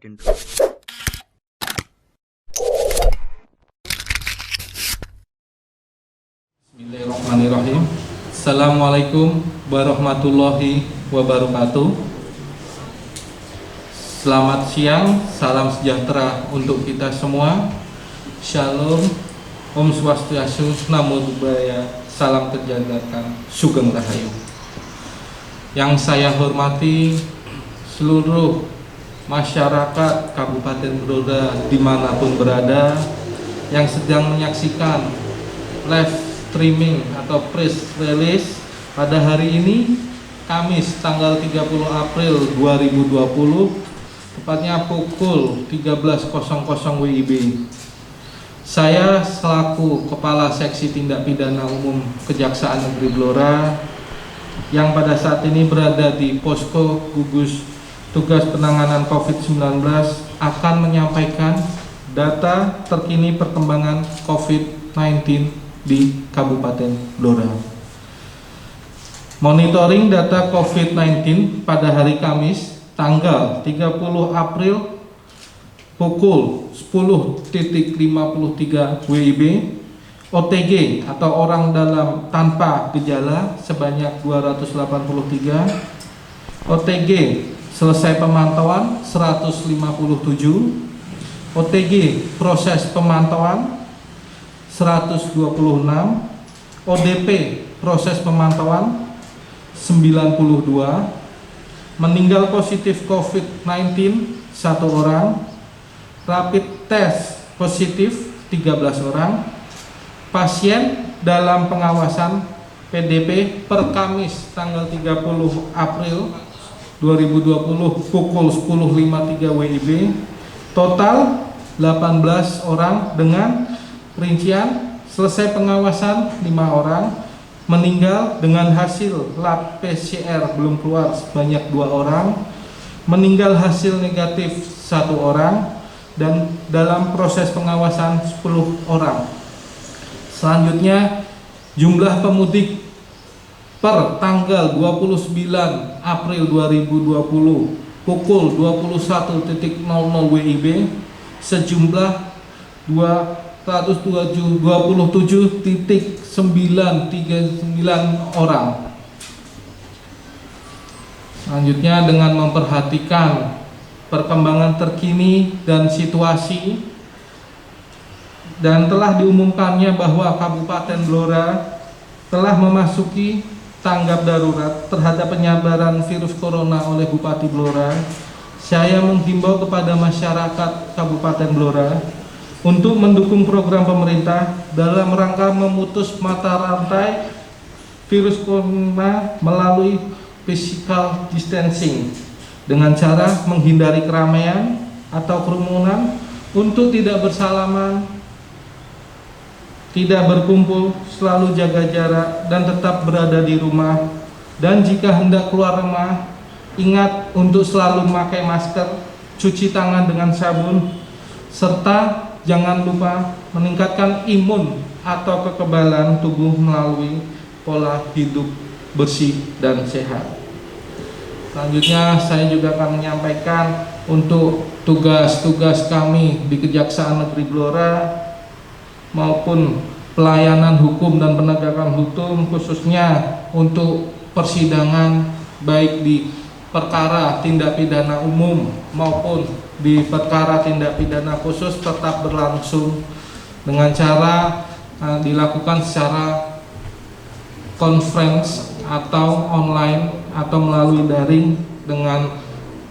into. Bismillahirrahmanirrahim. Assalamualaikum warahmatullahi wabarakatuh. Selamat siang, salam sejahtera untuk kita semua. Shalom, Om Swastiastu, Namo Buddhaya, salam kejagatkan, Sugeng Rahayu. Yang saya hormati seluruh masyarakat Kabupaten Blora dimanapun berada yang sedang menyaksikan live streaming atau press release pada hari ini, Kamis tanggal 30 April 2020, tepatnya pukul 13.00 WIB. Saya selaku Kepala Seksi Tindak Pidana Umum Kejaksaan Negeri Blora yang pada saat ini berada di Posko Gugus Tugas Penanganan COVID-19 akan menyampaikan data terkini perkembangan COVID-19 di Kabupaten Blora. Monitoring data COVID-19 pada hari Kamis tanggal 30 April pukul 10.53 WIB, OTG atau orang dalam tanpa gejala sebanyak 283, OTG selesai pemantauan 157, OTG proses pemantauan 126, ODP proses pemantauan 92, meninggal positif COVID-19 1 orang, rapid test positif 13 orang, pasien dalam pengawasan PDP per Kamis tanggal 30 April 2020 pukul 10.53 WIB, total 18 orang dengan rincian selesai pengawasan 5 orang, meninggal dengan hasil lab PCR belum keluar sebanyak 2 orang, meninggal hasil negatif 1 orang, dan dalam proses pengawasan 10 orang. Selanjutnya, jumlah pemudik per tanggal 29 April 2020 pukul 21.00 WIB sejumlah 227.939 orang. Selanjutnya, dengan memperhatikan perkembangan terkini dan situasi, dan telah diumumkannya bahwa Kabupaten Blora telah memasuki tanggap darurat terhadap penyebaran virus corona oleh Bupati Blora, saya menghimbau kepada masyarakat Kabupaten Blora untuk mendukung program pemerintah dalam rangka memutus mata rantai virus corona melalui physical distancing dengan cara menghindari keramaian atau kerumunan, untuk tidak bersalaman, tidak berkumpul, selalu jaga jarak dan tetap berada di rumah. Dan jika hendak keluar rumah, ingat untuk selalu memakai masker, cuci tangan dengan sabun, serta jangan lupa meningkatkan imun atau kekebalan tubuh melalui pola hidup bersih dan sehat. Selanjutnya, saya juga akan menyampaikan untuk tugas-tugas kami di Kejaksaan Negeri Blora maupun pelayanan hukum dan penegakan hukum, khususnya untuk persidangan baik di perkara tindak pidana umum maupun di perkara tindak pidana khusus tetap berlangsung dengan cara dilakukan secara conference atau online atau melalui daring, dengan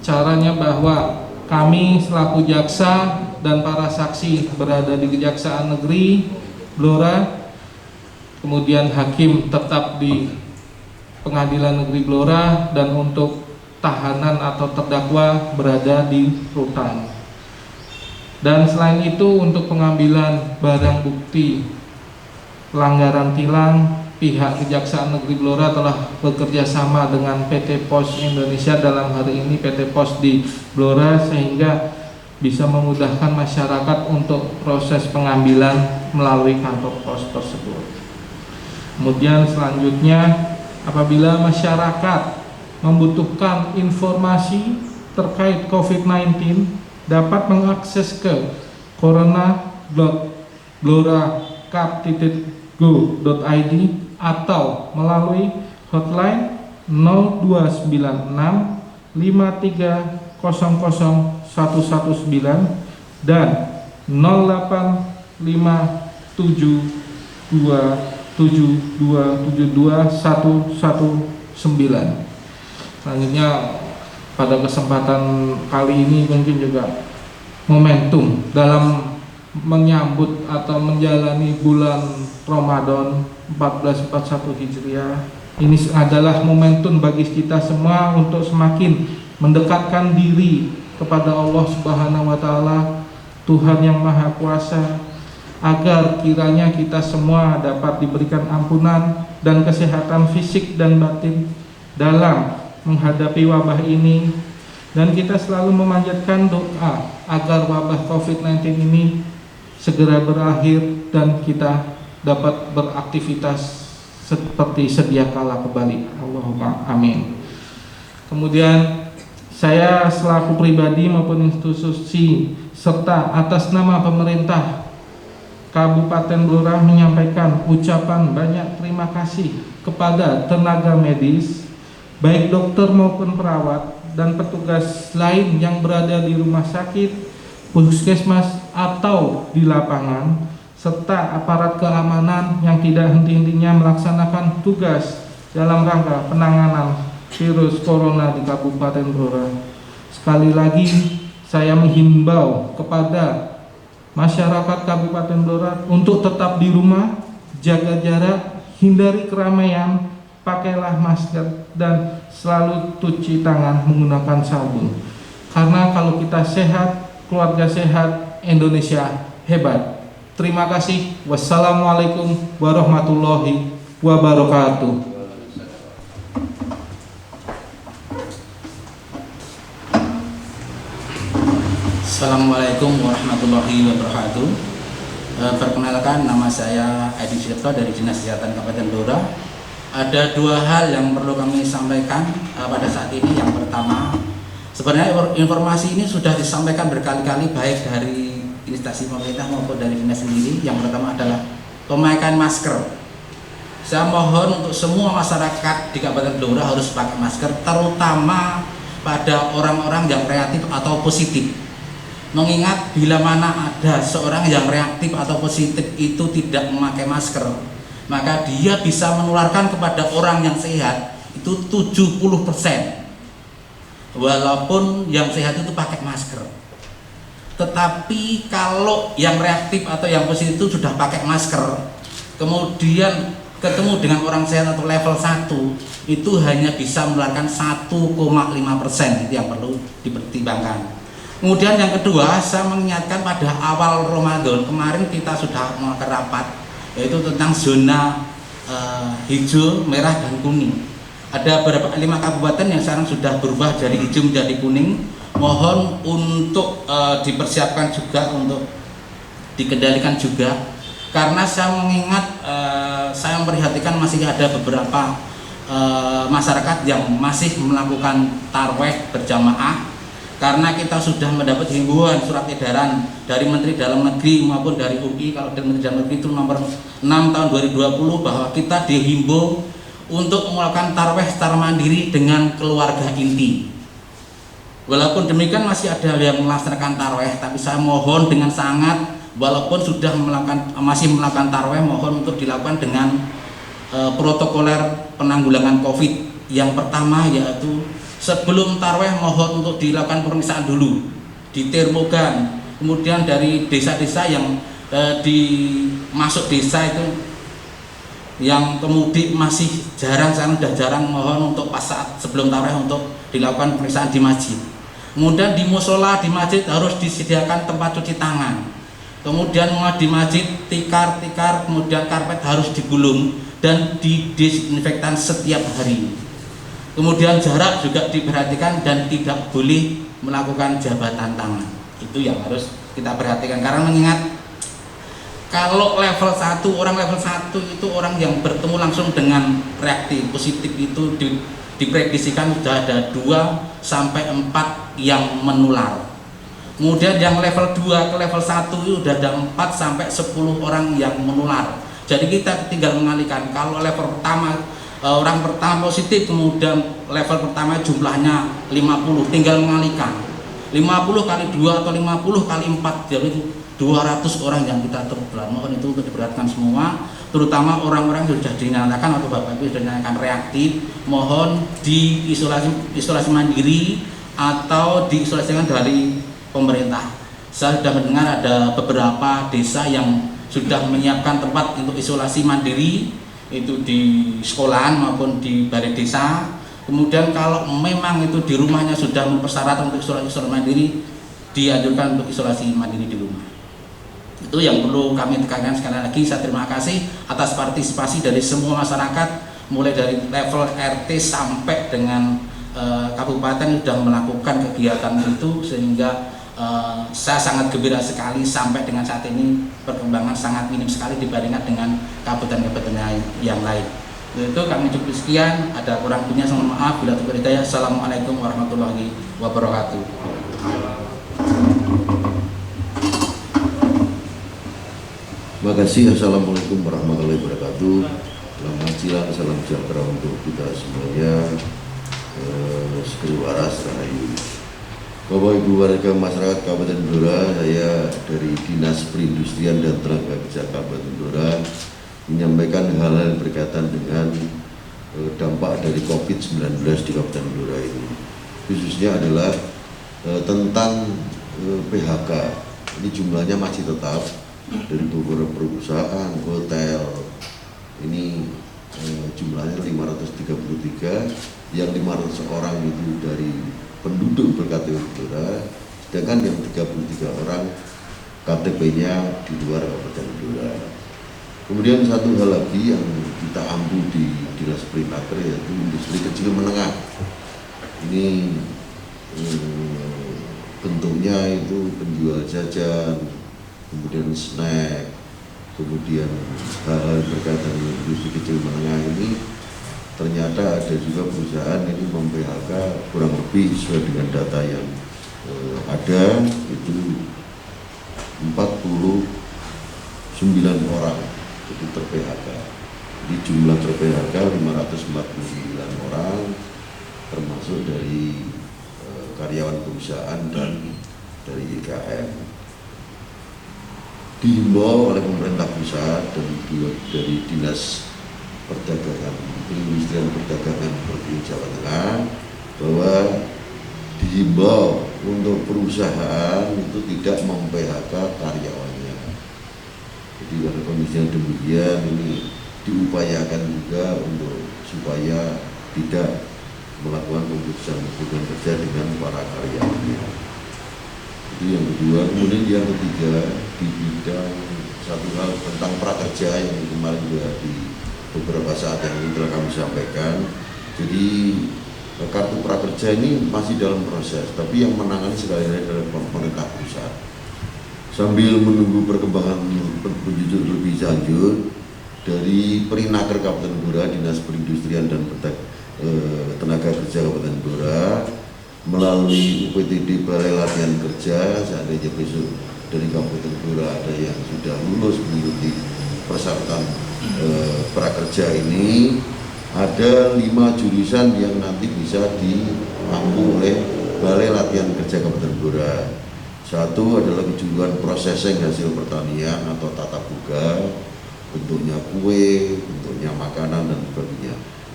caranya bahwa kami selaku jaksa dan para saksi berada di Kejaksaan Negeri Blora, kemudian hakim tetap di Pengadilan Negeri Blora, dan untuk tahanan atau terdakwa berada di rutan. Dan selain itu, untuk pengambilan barang bukti pelanggaran tilang, pihak Kejaksaan Negeri Blora telah bekerja sama dengan PT Pos Indonesia, dalam hari ini PT Pos di Blora, sehingga bisa memudahkan masyarakat untuk proses pengambilan melalui kantor pos tersebut. Kemudian selanjutnya, apabila masyarakat membutuhkan informasi terkait COVID-19 dapat mengakses ke corona.gloracup.go.id atau melalui hotline 0296 5300 dan 085727272119. Selanjutnya pada kesempatan kali ini mungkin juga momentum dalam menyambut atau menjalani bulan Ramadan 1441 Hijriah. Ini adalah momentum bagi kita semua untuk semakin mendekatkan diri kepada Allah Subhanahu wa taala, Tuhan yang Maha Kuasa, agar kiranya kita semua dapat diberikan ampunan dan kesehatan fisik dan batin dalam menghadapi wabah ini, dan kita selalu memanjatkan doa agar wabah COVID-19 ini segera berakhir dan kita dapat beraktivitas seperti sedia kala kembali. Allahumma amin. Kemudian saya selaku pribadi maupun institusi serta atas nama pemerintah Kabupaten Blora menyampaikan ucapan banyak terima kasih kepada tenaga medis, baik dokter maupun perawat dan petugas lain yang berada di rumah sakit, puskesmas atau di lapangan, serta aparat keamanan yang tidak henti-hentinya melaksanakan tugas dalam rangka penanganan virus corona di Kabupaten Blora. Sekali lagi saya menghimbau kepada masyarakat Kabupaten Blora untuk tetap di rumah, jaga jarak, hindari keramaian, pakailah masker dan selalu cuci tangan menggunakan sabun. Karena kalau kita sehat, keluarga sehat, Indonesia hebat. Terima kasih. Wassalamualaikum warahmatullahi wabarakatuh. Assalamualaikum warahmatullahi wabarakatuh. Perkenalkan, nama saya Edi Sirto dari Dinas Kesehatan Kabupaten Blora. Ada dua hal yang perlu kami sampaikan pada saat ini. Yang pertama, sebenarnya informasi ini sudah disampaikan berkali-kali baik dari instansi pemerintah maupun dari dinas sendiri. Yang pertama adalah pemakaian masker. Saya mohon untuk semua masyarakat di Kabupaten Blora harus pakai masker, terutama pada orang-orang yang reaktif atau positif. Mengingat bila mana ada seorang yang reaktif atau positif itu tidak memakai masker, maka dia bisa menularkan kepada orang yang sehat itu 70%, walaupun yang sehat itu pakai masker. Tetapi kalau yang reaktif atau yang positif itu sudah pakai masker, kemudian ketemu dengan orang sehat atau level 1, itu hanya bisa menularkan 1,5%. Itu yang perlu dipertimbangkan. Kemudian yang kedua, saya mengingatkan pada awal Ramadan kemarin kita sudah melakukan rapat, yaitu tentang zona hijau, merah, dan kuning. Ada beberapa 5 kabupaten yang sekarang sudah berubah dari hijau menjadi kuning. Mohon untuk dipersiapkan juga, untuk dikendalikan juga, karena saya mengingat, saya memperhatikan masih ada beberapa masyarakat yang masih melakukan tarweh berjamaah. Karena kita sudah mendapat himbauan surat edaran dari Menteri Dalam Negeri maupun dari UI. Kalau dari Menteri Dalam Negeri itu nomor 6 tahun 2020, bahwa kita dihimbau untuk melakukan tarweh secara mandiri dengan keluarga inti. Walaupun demikian masih ada yang melaksanakan tarweh, tapi saya mohon dengan sangat, walaupun sudah masih melakukan tarweh, mohon untuk dilakukan dengan protokoler penanggulangan COVID. Yang pertama yaitu sebelum tarweh mohon untuk dilakukan pemeriksaan dulu di termogan. Kemudian dari desa-desa yang masuk desa itu yang kemudian masih jarang, sekarang sudah jarang, mohon untuk pas saat sebelum tarweh untuk dilakukan pemeriksaan di masjid. Kemudian di musola, di masjid harus disediakan tempat cuci tangan. Kemudian di masjid tikar, kemudian karpet harus digulung dan didesinfektan setiap hari. Kemudian jarak juga diperhatikan dan tidak boleh melakukan jabatan tangan. Itu yang harus kita perhatikan, karena mengingat kalau level 1, orang level 1 itu orang yang bertemu langsung dengan reaktif positif itu diprediksikan sudah ada 2 sampai 4 yang menular. Kemudian yang level 2 ke level 1 itu sudah ada 4 sampai 10 orang yang menular. Jadi kita tinggal mengalihkan. Kalau level pertama orang pertama positif, kemudian level pertama jumlahnya 50, tinggal mengalihkan 50 kali 2 atau 50 kali 4, jadi 200 orang yang kita tertular. Mohon itu untuk diperhatikan semua, terutama orang-orang yang sudah dinyatakan atau Bapak Ibu sudah dinyatakan reaktif, mohon diisolasi mandiri atau diisolasikan dari pemerintah. Saya sudah mendengar ada beberapa desa yang sudah menyiapkan tempat untuk isolasi mandiri, itu di sekolahan maupun di balai desa. Kemudian kalau memang itu di rumahnya sudah mempersyaratkan untuk isolasi mandiri, dianjurkan untuk isolasi mandiri di rumah. Itu yang perlu kami tekankan. Sekali lagi saya terima kasih atas partisipasi dari semua masyarakat, mulai dari level RT sampai dengan kabupaten sudah melakukan kegiatan itu, sehingga saya sangat gembira sekali. Sampai dengan saat ini perkembangan sangat minim sekali dibandingkan dengan kabupaten-kabupaten yang lain. Itu kami cukup sekian, ada kurang lebihnya mohon maaf. Bila terjadi, assalamualaikum warahmatullahi wabarakatuh. Terima kasih. Assalamualaikum warahmatullahi wabarakatuh. Selamat siang, salam sejahtera untuk kita semuanya. Sekali waras rahayu. Bapak Ibu warga masyarakat Kabupaten Blora, saya dari Dinas Perindustrian dan Tenaga Kerja Kabupaten Blora menyampaikan hal-hal berkaitan dengan dampak dari COVID-19 di Kabupaten Blora ini. Khususnya adalah tentang PHK. Ini jumlahnya masih tetap dari beberapa perusahaan, hotel. Ini jumlahnya 533, yang 500 orang itu dari penduduk berKTP Blora, sedangkan yang 33 orang KTP-nya di luar Kabupaten Blora. Kemudian satu hal lagi yang kita ampu di Dinas Perinaker, yaitu industri kecil menengah. Ini bentuknya itu penjual jajan, kemudian snack, kemudian hal-hal berkaitan dengan industri kecil menengah ini. Ternyata ada juga perusahaan ini mem-PHK kurang lebih sesuai dengan data yang ada, itu 49 orang itu ter-PHK. Jadi jumlah ter-PHK 549 orang, termasuk dari karyawan perusahaan dan dari IKM. Dihimbau oleh pemerintah pusat dan dari Dinas Perdagangan, Perindustrian Perdagangan Provinsi Jawa Tengah, bahwa dihimbau untuk perusahaan itu tidak mem-PHK karyawannya. Jadi pada kondisi yang demikian ini diupayakan juga untuk supaya tidak melakukan pemutusan hubungan kerja dengan para karyawannya. Itu yang kedua. Kemudian yang ketiga, di bidang satu hal tentang prakerja yang kemarin juga di beberapa saat yang lalu telah kami sampaikan. Jadi kartu prakerja ini masih dalam proses, tapi yang menangani sekali lagi adalah pemerintah pusat. Sambil menunggu perkembangan penjujur lebih lanjut dari Perinaker Kabupaten Blora, Dinas Perindustrian dan Tenaga Kerja Kabupaten Blora, melalui UPTD Balai Latihan Kerja, seandainya besok dari Kabupaten Blora ada yang sudah lulus mengikuti persyaratan prakerja ini, ada 5 jurusan yang nanti bisa diampu oleh Balai Latihan Kerja Kabupaten Blora. Satu adalah kejuruan processing hasil pertanian atau tata boga, bentuknya kue, bentuknya makanan dan sebagainya.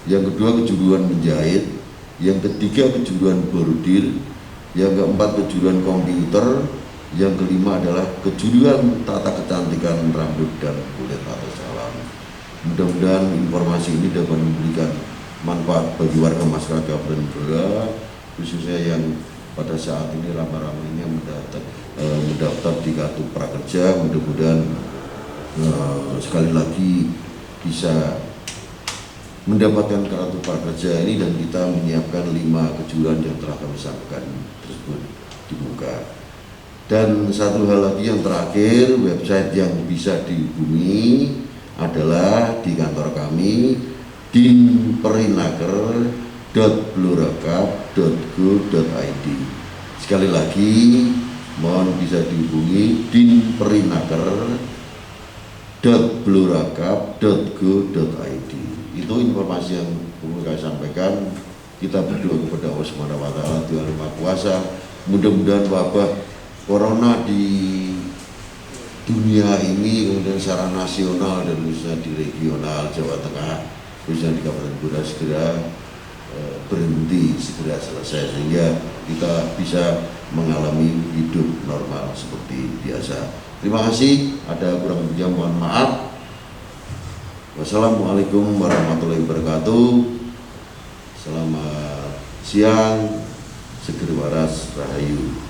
Yang kedua kejuruan menjahit, yang ketiga kejuruan bordir, yang keempat kejuruan komputer, yang kelima adalah kejuruan tata kecantikan rambut dan kulit atau salam. Mudah-mudahan informasi ini dapat memberikan manfaat bagi warga masyarakat Kabupaten Blora, khususnya yang pada saat ini ramai-ramainya mendaftar di kartu prakerja. Mudah-mudahan sekali lagi bisa mendapatkan kartu prakerja ini, dan kita menyiapkan 5 kejuruan yang telah kami sampaikan tersebut dibuka. Dan satu hal lagi yang terakhir, website yang bisa dihubungi adalah di kantor kami, dinperinaker.bloracap.go.id. Sekali lagi, mohon bisa dihubungi dinperinnaker.bluraka.go.id. Itu informasi yang perlu kami sampaikan. Kita berdoa kepada Allah Subhanahu wa taala, Tuhan Yang Maha Kuasa, mudah-mudahan wabah corona di dunia ini kemudian secara nasional dan khususnya di regional Jawa Tengah, khususnya di Kabupaten Blora segera berhenti, segera selesai, sehingga kita bisa mengalami hidup normal seperti biasa. Terima kasih, ada kurang lebihnya mohon maaf. Wassalamualaikum warahmatullahi wabarakatuh. Selamat siang, seger waras rahayu.